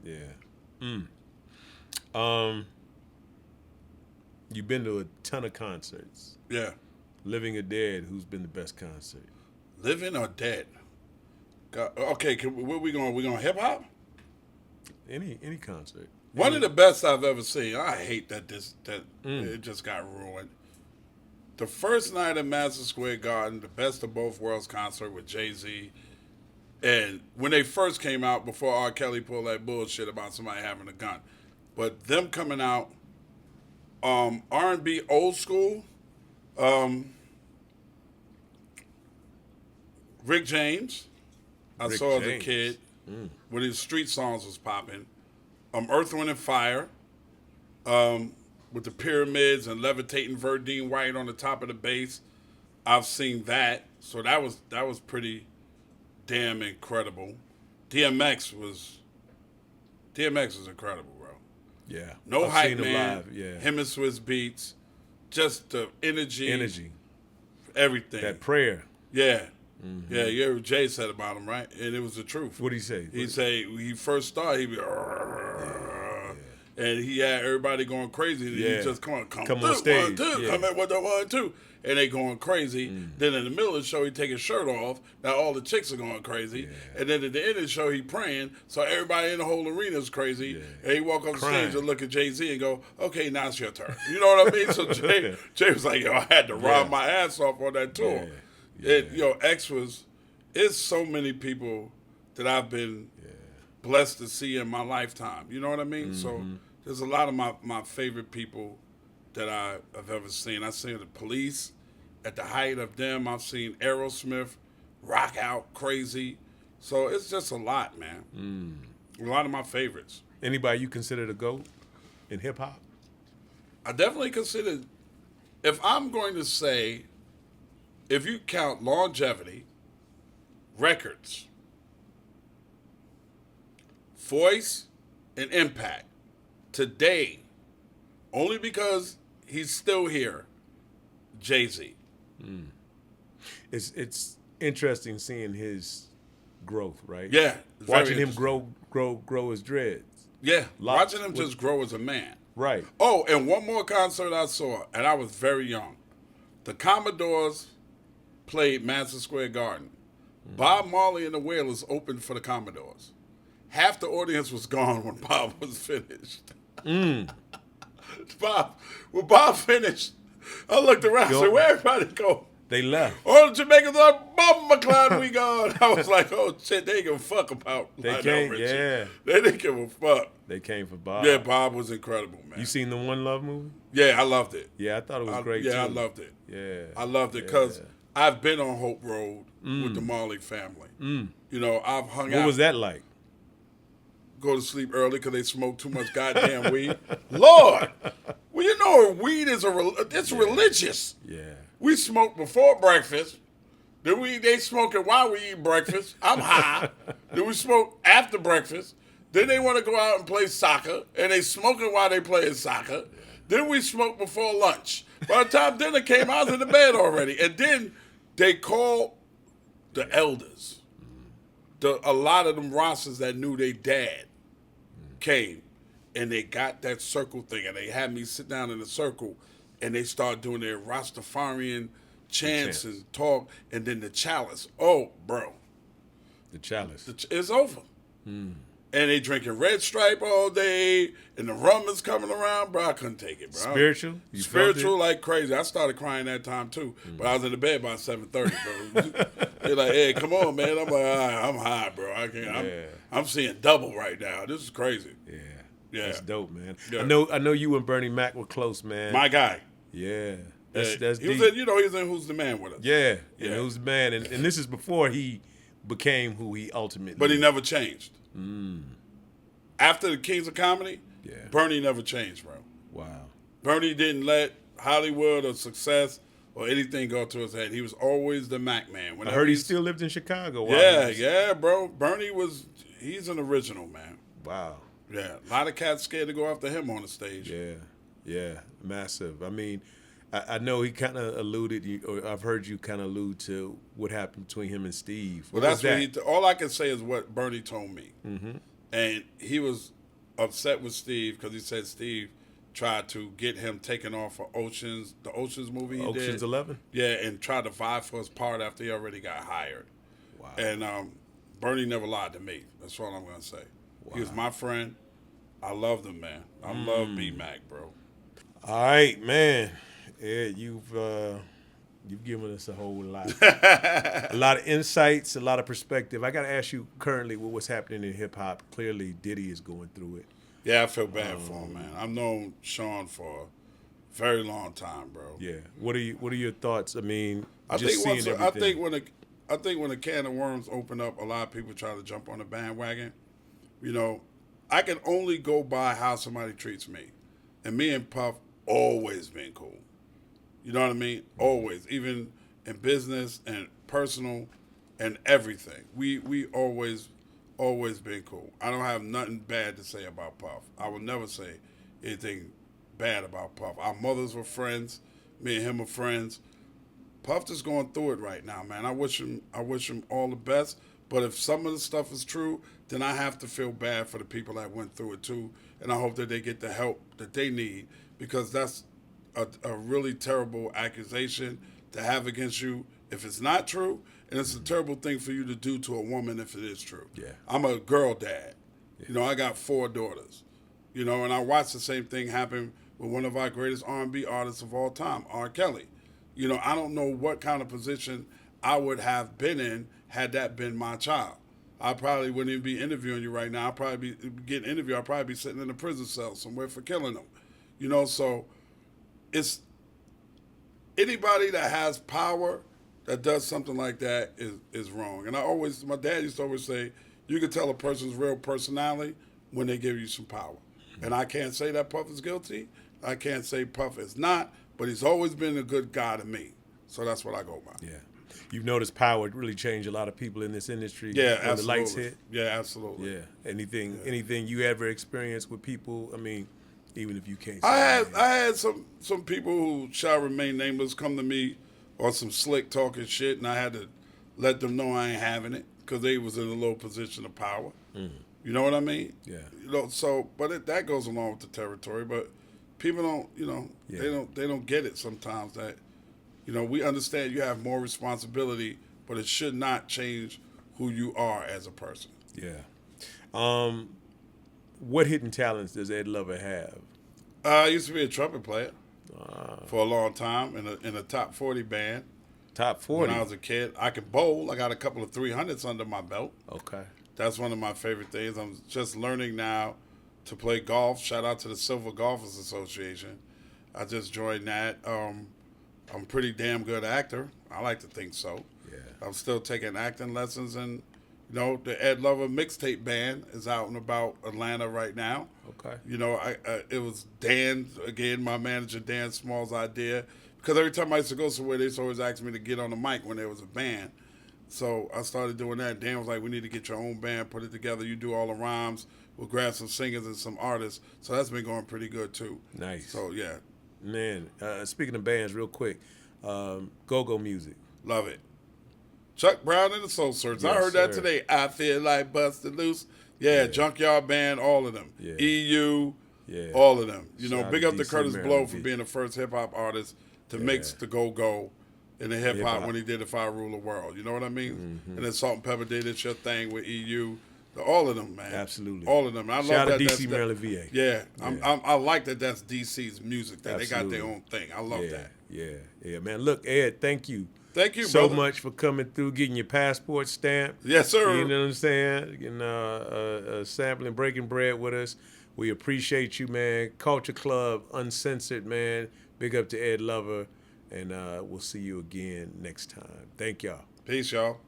Yeah. Um, you've been to a ton of concerts. Yeah. Living or dead, who's been the best concert? Living or dead? Okay, where we going? We going hip hop? Any concert. One of the best I've ever seen. I hate that Mm. it just got ruined. The first night at Madison Square Garden, the Best of Both Worlds concert with Jay-Z. And when they first came out, before R. Kelly pulled that bullshit about somebody having a gun. But them coming out, R&B old school, um, Rick James, I Rick saw as a James. kid when his street songs was popping. Earth, Wind, and Fire, with the pyramids and levitating Verdine White on the top of the bass. I've seen that, so that was pretty damn incredible. DMX was incredible, bro. Yeah. No I've hype seen him man. live. Yeah. Him and Swiss Beats, just the energy, Energy. everything. That prayer. Yeah. Yeah, you heard what Jay said about him, right? And it was the truth. What'd he say? He say when he first started, he'd be, and he had everybody going crazy. And Yeah. he just come on on stage. 1, 2, Yeah. come in with the 1, 2, and they going crazy. Then in the middle of the show, he take his shirt off. Now all the chicks are going crazy. Yeah. And then at the end of the show, he praying, so everybody in the whole arena is crazy. Yeah. And he walk on Crying. stage and look at Jay-Z and go, "Okay, now it's your turn." You know what I mean? So Jay was like, "Yo, I had to rob my ass off on that tour." Yeah. X was. It's so many people that I've been blessed to see in my lifetime. You know what I mean? So there's a lot of my favorite people that I've ever seen. I've seen the Police at the height of them. I've seen Aerosmith rock out crazy. So it's just a lot, man. A lot of my favorites. Anybody you consider the GOAT in hip hop? I definitely consider, if I'm going to say, if you count longevity, records, voice, and impact, today, only because he's still here, Jay-Z. It's interesting seeing his growth, right? Yeah. it's very Watching him interesting. grow his dreads. Yeah. Lots Watching him with- just grow as a man. Right. Oh, and one more concert I saw, and I was very young. The Commodores played Madison Square Garden. Bob Marley and the Wailers opened for the Commodores. Half the audience was gone when Bob was finished. When Bob finished, I looked around and said, "Where everybody go?" They left. All the Jamaicans are, "Bob McLeod, we gone." I was like, "Oh shit, they give a fuck about Lionel came, Richie. yeah. They didn't give a fuck." They came for Bob. Yeah, Bob was incredible, man. You seen the One Love movie? Yeah, I loved it. Yeah, I thought it was great too. I loved it. Yeah. I loved it because I've been on Hope Road with the Marley family. You know, I've hung out. What was that like? Go to sleep early because they smoke too much goddamn weed. Lord, well, you know, weed is it's religious. Yeah. We smoke before breakfast. Then they smoke it while we eat breakfast. I'm high. Then we smoke after breakfast. Then they want to go out and play soccer, and they smoking while they playing soccer. Then we smoke before lunch. By the time dinner came, I was in the bed already. And then they called the elders. A lot of them Rosses that knew their dad came, and they got that circle thing, and they had me sit down in a circle, and they started doing their Rastafarian chants and talk, and then the chalice. Oh, bro. The chalice. It's over. And they drinking Red Stripe all day, and the rum is coming around, bro. I couldn't take it, bro. Spiritual? You Spiritual felt like crazy. I started crying that time too, but I was in the bed by 7:30, bro. They're like, "Hey, come on, man." I'm like, "All right, I'm high, bro. I can't. I'm seeing double right now. This is crazy." Yeah. Yeah. That's dope, man. Yeah. I know you and Bernie Mac were close, man. My guy. Yeah. That's he deep. was in, he was in Who's the Man with us. Yeah. Yeah. And who's the man? And this is before he became who he ultimately But he never changed. After the Kings of Comedy, Bernie never changed, bro. Wow. Bernie didn't let Hollywood or success or anything go to his head. He was always the Mac man. I heard he still lived in Chicago. Yeah, bro. Bernie he's an original, man. Wow. Yeah, a lot of cats scared to go after him on the stage. Yeah, massive. I mean, I know he kind of alluded, or I've heard you kind of allude to what happened between him and Steve. Well, that's what all I can say is what Bernie told me. And he was upset with Steve because he said Steve tried to get him taken off of the Oceans movie he Ocean's did. 11. Yeah, and tried to vie for his part after he already got hired. Wow. And Bernie never lied to me. That's all I'm gonna say. Wow. He was my friend. I loved him, man. I love B-Mac, bro. All right, man. Ed, you've given us a whole lot, a lot of insights, a lot of perspective. I got to ask you currently with what's happening in hip hop. Clearly, Diddy is going through it. Yeah, I feel bad for him, man. I've known Sean for a very long time, bro. Yeah. What are your thoughts? I mean, I just think seeing everything. I think when a can of worms open up, a lot of people try to jump on the bandwagon. You know, I can only go by how somebody treats me, and me and Puff always been cool. You know what I mean? Always, even in business and personal, and everything. We always been cool. I don't have nothing bad to say about Puff. I will never say anything bad about Puff. Our mothers were friends. Me and him are friends. Puff just going through it right now, man. I wish him all the best. But if some of the stuff is true, then I have to feel bad for the people that went through it too. And I hope that they get the help that they need, because that's a really terrible accusation to have against you if it's not true. And it's a terrible thing for you to do to a woman if it is true. Yeah. I'm a girl dad. Yeah. You know, I got 4 daughters. You know, and I watched the same thing happen with one of our greatest R&B artists of all time, R. Kelly. You know, I don't know what kind of position I would have been in had that been my child. I probably wouldn't even be interviewing you right now. I'd probably be getting interviewed. I'd probably be sitting in a prison cell somewhere for killing them. You know, so it's anybody that has power that does something like that is wrong. And my dad used to always say, you can tell a person's real personality when they give you some power. And I can't say that Puff is guilty. I can't say Puff is not, but he's always been a good guy to me. So that's what I go by. Yeah. You've noticed power really changed a lot of people in this industry. Yeah, when absolutely. the lights hit. Yeah, absolutely. Yeah. Anything you ever experienced with people? I mean, even if you can't. I had some people who shall remain nameless come to me on some slick talking shit, and I had to let them know I ain't having it because they was in a low position of power. Mm-hmm. You know what I mean? Yeah. You know, so that goes along with the territory, but people don't, you know, they don't get it sometimes that, you know, we understand you have more responsibility, but it should not change who you are as a person. Yeah. What hidden talents does Ed Lover have? I used to be a trumpet player for a long time in a top 40 band. Top 40? When I was a kid. I could bowl. I got a couple of 300s under my belt. Okay. That's one of my favorite things. I'm just learning now to play golf. Shout out to the Silver Golfers Association. I just joined that. I'm a pretty damn good actor. I like to think so. Yeah. I'm still taking acting lessons, and you know, the Ed Lover mixtape band is out and about Atlanta right now. Okay. You know, it was Dan, again, my manager Dan Small's idea, because every time I used to go somewhere, they used to always ask me to get on the mic when there was a band. So I started doing that. Dan was like, we need to get your own band, put it together. You do all the rhymes. We'll grab some singers and some artists. So that's been going pretty good, too. Nice. So, yeah. Man, speaking of bands, real quick, Go-Go Music. Love it. Chuck Brown and the Soul Searchers. Yes, I heard that sir. today. I Feel Like Busted Loose. Yeah, Junkyard Band, all of them. Yeah. EU, Yeah. all of them. You Shout know, out big to up to DC, Curtis Maryland, Blow for B. being the first hip-hop artist to mix the go-go in the hip-hop Hip-hop. when he did If I Rule the World. You know what I mean? Mm-hmm. And then Salt and Pepper did It's Your Thing with EU. All of them, man. Absolutely. All of them. I Shout love out that. to That's DC, Maryland, VA. Yeah. I like that that's DC's music, that Absolutely. they got their own thing. I love that. Yeah, man. Look, Ed, thank you. Thank you, so brother. much for coming through, getting your passport stamped. Yes, sir. You know what I'm saying? Getting sampling, breaking bread with us. We appreciate you, man. Culture Club Uncensored, man. Big up to Ed Lover, and we'll see you again next time. Thank y'all. Peace, y'all.